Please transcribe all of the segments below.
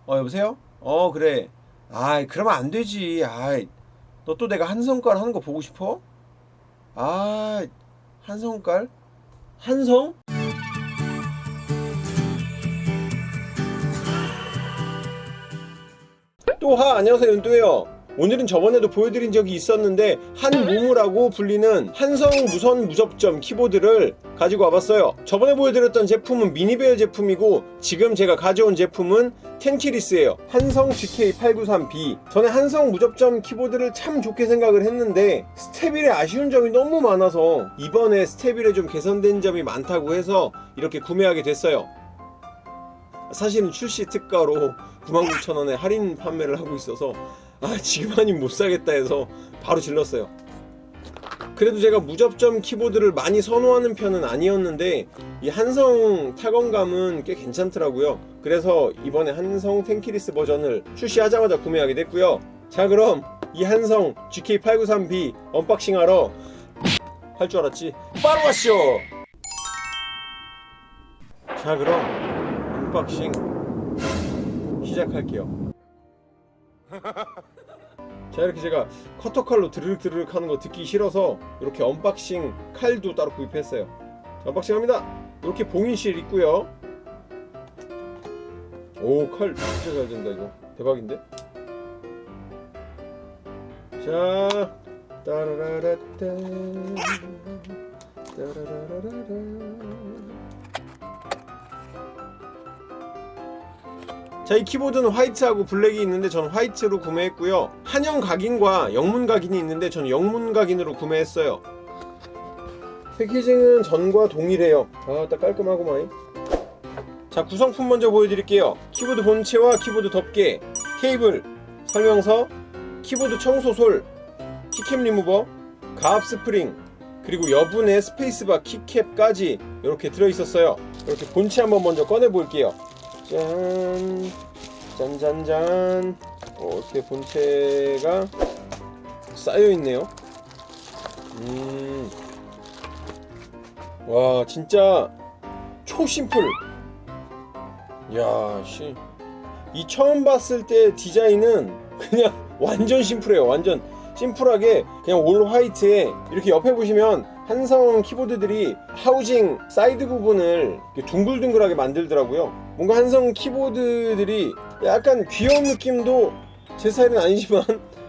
여보세요? 그래. 아이, 그러면 안 되지. 아이, 너 또 내가 한성깔 하는 거 보고 싶어? 아, 한성깔? 한성? 안녕하세요, 윤또예요. 오늘은 저번에도 보여드린 적이 있었는데 한무무라고 불리는 한성 무선 무접점 키보드를 가지고 와봤어요. 저번에 보여드렸던 제품은 미니베어 제품이고 지금 제가 가져온 제품은 텐키리스예요. 한성 GK893B. 전에 한성 무접점 키보드를 참 좋게 생각을 했는데 스테빌에 아쉬운 점이 너무 많아서 이번에 스테빌에 좀 개선된 점이 많다고 해서 이렇게 구매하게 됐어요. 사실은 출시 특가로 99,000원에 할인 판매를 하고 있어서 지금 아니면 못 사겠다 해서 바로 질렀어요. 그래도 제가 무접점 키보드를 많이 선호하는 편은 아니었는데 이 한성 타건감은 꽤 괜찮더라고요. 그래서 이번에 한성 텐키리스 버전을 출시하자마자 구매하게 됐고요. 자, 그럼 이 한성 GK893B 언박싱 하러 할 줄 알았지? 바로 가시죠! 자, 그럼 언박싱 시작할게요. 자, 이렇게 제가 커터칼로 드르륵 하는 거 듣기 싫어서 이렇게 언박싱 칼도 따로 구입했어요. 자, 언박싱 합니다. 이렇게 봉인실 있고요. 오, 칼 진짜 잘 된다. 이거 대박인데? 자, 따라라라따 따라라라라. 자, 이 키보드는 화이트하고 블랙이 있는데 저는 화이트로 구매했고요. 한영 각인과 영문 각인이 있는데 저는 영문 각인으로 구매했어요. 패키징은 전과 동일해요. 딱 깔끔하구만. 자, 구성품 먼저 보여드릴게요. 키보드 본체와 키보드 덮개, 케이블, 설명서, 키보드 청소솔, 키캡 리무버, 가압 스프링, 그리고 여분의 스페이스바 키캡까지 이렇게 들어있었어요. 이렇게 본체 한번 먼저 꺼내볼게요. 짠, 짠짠짠. 이렇게 본체가 쌓여있네요. 와, 진짜 초심플. 야, 이 처음 봤을 때 디자인은 그냥 완전 심플해요. 완전 심플하게 그냥 올 화이트에 이렇게 옆에 보시면 한성 키보드들이 하우징 사이드 부분을 둥글둥글하게 만들더라고요. 뭔가 한성 키보드들이 약간 귀여운 느낌도, 제 스타일은 아니지만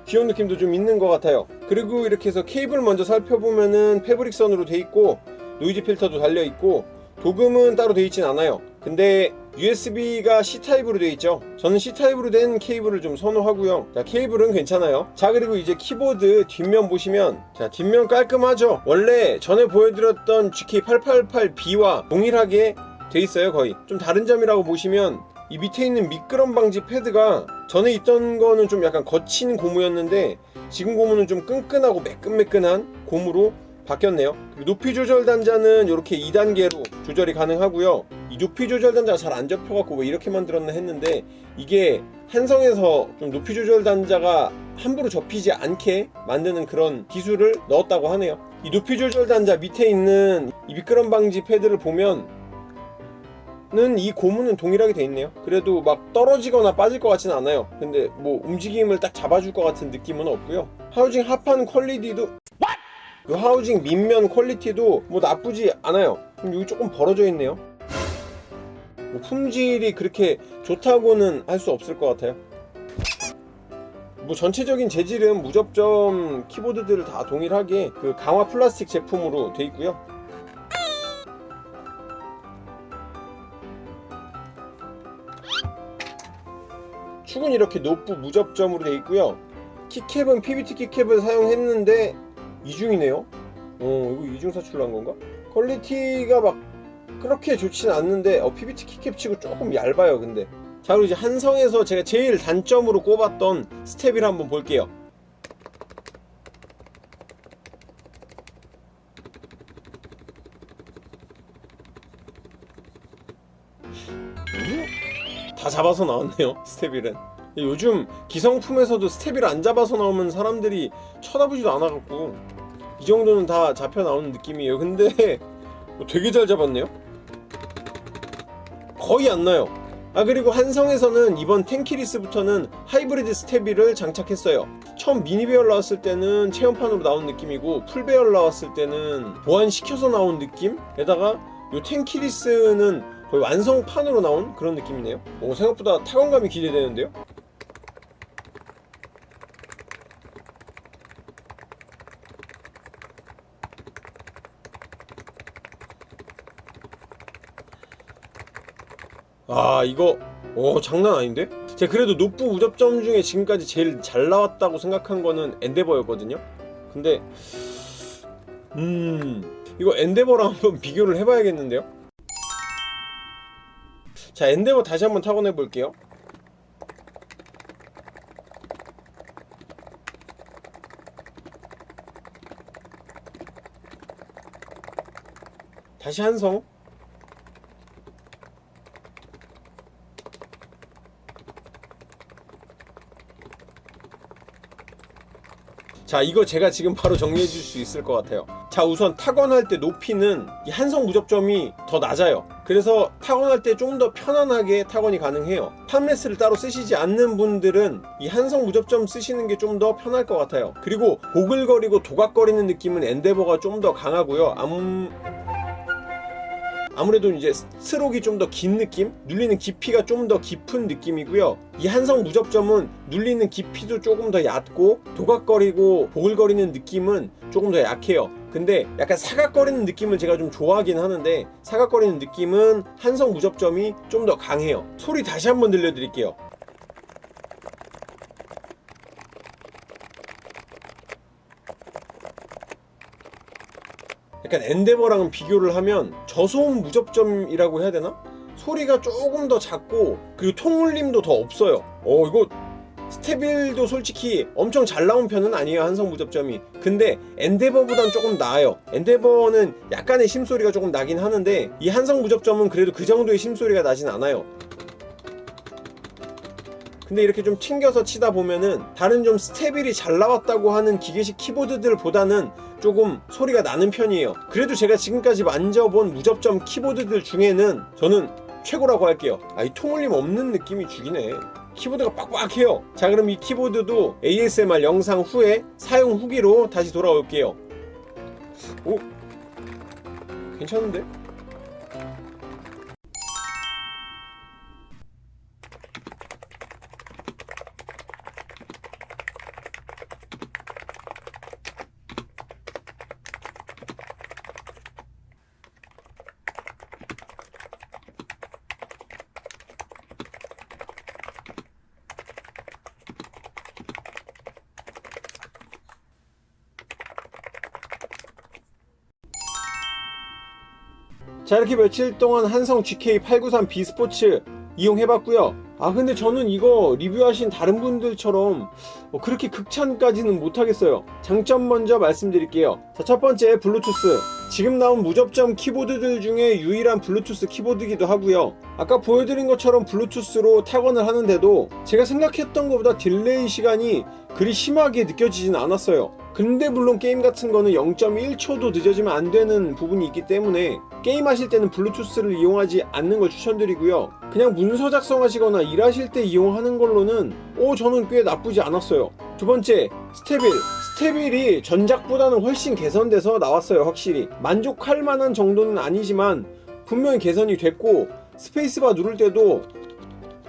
귀여운 느낌도 좀 있는 것 같아요. 그리고 이렇게 해서 케이블 먼저 살펴보면은 패브릭 선으로 돼 있고 노이즈 필터도 달려 있고 도금은 따로 돼 있진 않아요. 근데 USB가 C타입으로 되어 있죠. 저는 C타입으로 된 케이블을 좀 선호하고요. 자, 케이블은 괜찮아요. 자, 그리고 이제 키보드 뒷면 보시면, 자, 뒷면 깔끔하죠. 원래 전에 보여드렸던 GK888B와 동일하게 돼 있어요. 거의 좀 다른 점이라고 보시면 이 밑에 있는 미끄럼 방지 패드가 전에 있던 거는 좀 약간 거친 고무였는데 지금 고무는 좀 끈끈하고 매끈매끈한 고무로 바뀌었네요. 그리고 높이 조절 단자는 이렇게 2단계로 조절이 가능하고요. 이 높이 조절 단자가 잘 안 접혀갖고 왜 이렇게 만들었나 했는데 이게 한성에서 좀 높이 조절 단자가 함부로 접히지 않게 만드는 그런 기술을 넣었다고 하네요. 이 높이 조절 단자 밑에 있는 이 미끄럼 방지 패드를 보면 이 고무는 동일하게 돼 있네요. 그래도 막 떨어지거나 빠질 것 같지는 않아요. 근데 뭐 움직임을 딱 잡아줄 것 같은 느낌은 없고요. 하우징 합판 퀄리티도 그 하우징 밑면 퀄리티도 뭐 나쁘지 않아요. 여기 조금 벌어져 있네요. 뭐 품질이 그렇게 좋다고는 할 수 없을 것 같아요. 뭐 전체적인 재질은 무접점 키보드들을 다 동일하게 그 강화 플라스틱 제품으로 돼 있고요. 축은 이렇게 노브 무접점으로 돼 있고요. 키캡은 PBT 키캡을 사용했는데 이중이네요. 이거 이중 사출한 건가? 퀄리티가 막 그렇게 좋진 않는데 PBT 키캡 치고 조금 얇아요. 근데 자, 그리고 이제 한성에서 제가 제일 단점으로 꼽았던 스테빌 한번 볼게요. 다 잡아서 나왔네요. 스테빌은 요즘 기성품에서도 스테빌 안 잡아서 나오면 사람들이 쳐다보지도 않아갖고 이 정도는 다 잡혀 나오는 느낌이에요. 근데 되게 잘 잡았네요. 거의 안 나요. 아 그리고 한성에서는 이번 텐키리스부터는 하이브리드 스테비를 장착했어요. 처음 미니 배열 나왔을 때는 체험판으로 나온 느낌이고 풀 배열 나왔을 때는 보완시켜서 나온 느낌에다가 요 텐키리스는 거의 완성판으로 나온 그런 느낌이네요. 오, 생각보다 타건감이 기대되는데요. 아 이거 장난 아닌데? 제가 그래도 노프 무접점 중에 지금까지 제일 잘 나왔다고 생각한 거는 엔데버였거든요. 근데 이거 엔데버랑 한번 비교를 해봐야겠는데요. 자, 엔데버 다시 한번 타건해 볼게요. 다시 한성. 자, 이거 제가 지금 바로 정리해 줄 수 있을 것 같아요. 자, 우선 타건할 때 높이는 이 한성 무접점이 더 낮아요. 그래서 타건할 때 좀 더 편안하게 타건이 가능해요. 팜레스를 따로 쓰시지 않는 분들은 이 한성 무접점 쓰시는 게 좀 더 편할 것 같아요. 그리고 보글거리고 도각거리는 느낌은 엔데버가 좀 더 강하고요. 아무래도 이제 스트로크가 좀 더 긴 느낌? 눌리는 깊이가 좀 더 깊은 느낌이고요. 이 한성 무접점은 눌리는 깊이도 조금 더 얕고 도각거리고 보글거리는 느낌은 조금 더 약해요. 근데 약간 사각거리는 느낌을 제가 좀 좋아하긴 하는데 사각거리는 느낌은 한성 무접점이 좀 더 강해요. 소리 다시 한번 들려드릴게요. 약간 엔데버랑 비교를 하면 저소음 무접점이라고 해야 되나? 소리가 조금 더 작고 그리고 통울림도 더 없어요. 이거 스테빌도 솔직히 엄청 잘 나온 편은 아니에요, 한성 무접점이. 근데 엔데버보단 조금 나아요. 엔데버는 약간의 심소리가 조금 나긴 하는데 이 한성 무접점은 그래도 그 정도의 심소리가 나진 않아요. 근데 이렇게 좀 튕겨서 치다 보면은 다른 좀 스테빌이 잘 나왔다고 하는 기계식 키보드들보다는 조금 소리가 나는 편이에요. 그래도 제가 지금까지 만져본 무접점 키보드들 중에는 저는 최고라고 할게요. 이 통울림 없는 느낌이 죽이네. 키보드가 빡빡해요. 자, 그럼 이 키보드도 ASMR 영상 후에 사용 후기로 다시 돌아올게요. 오? 괜찮은데? 자, 이렇게 며칠 동안 한성 GK893B 스포츠 이용해봤고요. 근데 저는 이거 리뷰하신 다른 분들처럼 그렇게 극찬까지는 못하겠어요. 장점 먼저 말씀드릴게요. 자, 첫 번째, 블루투스. 지금 나온 무접점 키보드들 중에 유일한 블루투스 키보드이기도 하고요. 아까 보여드린 것처럼 블루투스로 타건을 하는데도 제가 생각했던 것보다 딜레이 시간이 그리 심하게 느껴지진 않았어요. 근데 물론 게임 같은 거는 0.1초도 늦어지면 안 되는 부분이 있기 때문에 게임 하실 때는 블루투스를 이용하지 않는 걸 추천드리고요. 그냥 문서 작성하시거나 일하실 때 이용하는 걸로는 저는 꽤 나쁘지 않았어요. 두 번째, 스테빌이 전작보다는 훨씬 개선돼서 나왔어요. 확실히 만족할 만한 정도는 아니지만 분명히 개선이 됐고 스페이스바 누를 때도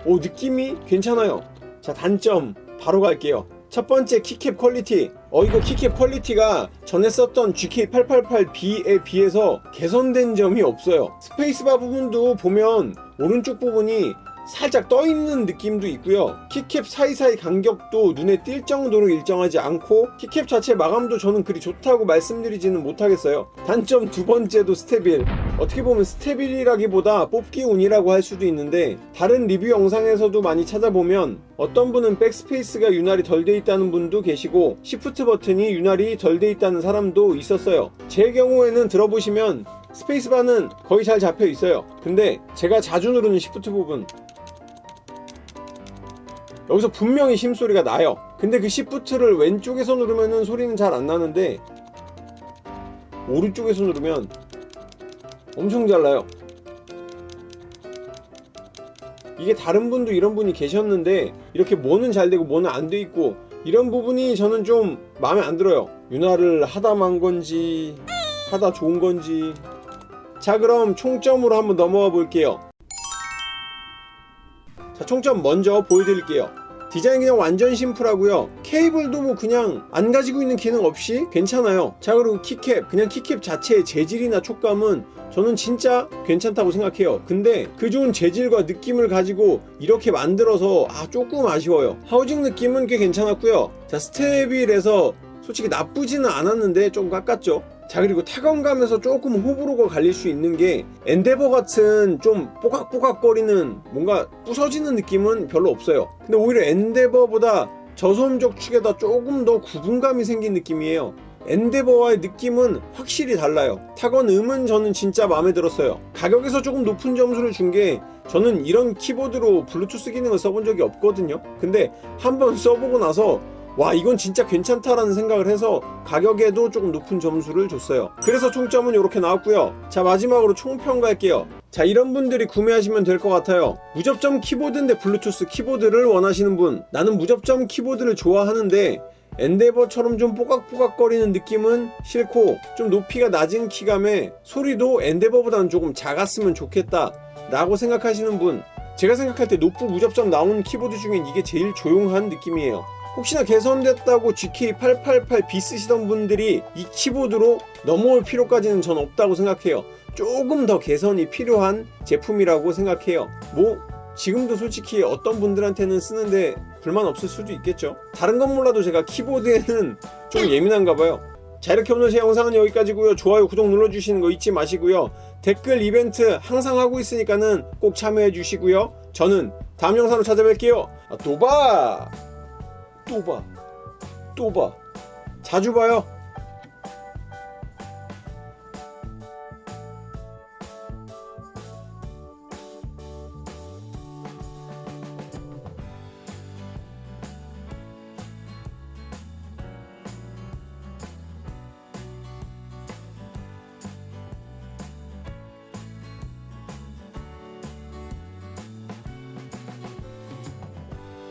느낌이 괜찮아요. 자, 단점 바로 갈게요. 첫 번째, 키캡 퀄리티. 이거 키캡 퀄리티가 전에 썼던 GK888B에 비해서 개선된 점이 없어요. 스페이스바 부분도 보면 오른쪽 부분이 살짝 떠있는 느낌도 있고요. 키캡 사이사이 간격도 눈에 띌 정도로 일정하지 않고 키캡 자체 마감도 저는 그리 좋다고 말씀드리지는 못하겠어요. 단점 두 번째도 스테빌. 어떻게 보면 스테빌이라기보다 뽑기 운이라고 할 수도 있는데 다른 리뷰 영상에서도 많이 찾아보면 어떤 분은 백스페이스가 윤활이 덜 돼 있다는 분도 계시고 시프트 버튼이 윤활이 덜 돼 있다는 사람도 있었어요. 제 경우에는 들어보시면 스페이스바는 거의 잘 잡혀 있어요. 근데 제가 자주 누르는 시프트 부분, 여기서 분명히 심소리가 나요. 근데 그 시프트를 왼쪽에서 누르면은 소리는 잘 안 나는데 오른쪽에서 누르면 엄청 잘 나요. 이게 다른 분도 이런 분이 계셨는데 이렇게 뭐는 잘 되고 뭐는 안 돼 있고 이런 부분이 저는 좀 마음에 안 들어요. 윤활을 하다 만 건지 하다 좋은 건지. 자, 그럼 총점으로 한번 넘어가 볼게요. 자, 총점 먼저 보여드릴게요. 디자인 그냥 완전 심플하고요. 케이블도 뭐 그냥 안 가지고 있는 기능 없이 괜찮아요. 자, 그리고 키캡, 그냥 키캡 자체의 재질이나 촉감은 저는 진짜 괜찮다고 생각해요. 근데 그 좋은 재질과 느낌을 가지고 이렇게 만들어서 조금 아쉬워요. 하우징 느낌은 꽤 괜찮았고요. 자, 스테빌에서 솔직히 나쁘지는 않았는데 좀 깎았죠. 자, 그리고 타건감에서 조금 호불호가 갈릴 수 있는 게 엔데버 같은 좀 뽀각뽀각거리는 뭔가 부서지는 느낌은 별로 없어요. 근데 오히려 엔데버보다 저소음적 축에다 조금 더 구분감이 생긴 느낌이에요. 엔데버와의 느낌은 확실히 달라요. 타건 음은 저는 진짜 마음에 들었어요. 가격에서 조금 높은 점수를 준 게 저는 이런 키보드로 블루투스 기능을 써본 적이 없거든요. 근데 한번 써보고 나서 와, 이건 진짜 괜찮다라는 생각을 해서 가격에도 조금 높은 점수를 줬어요. 그래서 총점은 이렇게 나왔고요. 자, 마지막으로 총평가할게요. 자, 이런 분들이 구매하시면 될 것 같아요. 무접점 키보드인데 블루투스 키보드를 원하시는 분, 나는 무접점 키보드를 좋아하는데 엔데버처럼 좀 뽀각뽀각거리는 느낌은 싫고 좀 높이가 낮은 키감에 소리도 엔데버보다는 조금 작았으면 좋겠다 라고 생각하시는 분, 제가 생각할 때 노프 무접점 나온 키보드 중엔 이게 제일 조용한 느낌이에요. 혹시나 개선됐다고 GK888B 쓰시던 분들이 이 키보드로 넘어올 필요까지는 전 없다고 생각해요. 조금 더 개선이 필요한 제품이라고 생각해요. 뭐 지금도 솔직히 어떤 분들한테는 쓰는데 불만 없을 수도 있겠죠. 다른 건 몰라도 제가 키보드에는 좀 예민한가 봐요. 자, 이렇게 오늘 제 영상은 여기까지고요. 좋아요, 구독 눌러주시는 거 잊지 마시고요. 댓글 이벤트 항상 하고 있으니까는 꼭 참여해 주시고요. 저는 다음 영상으로 찾아뵐게요. 또 봐! 자주 봐요.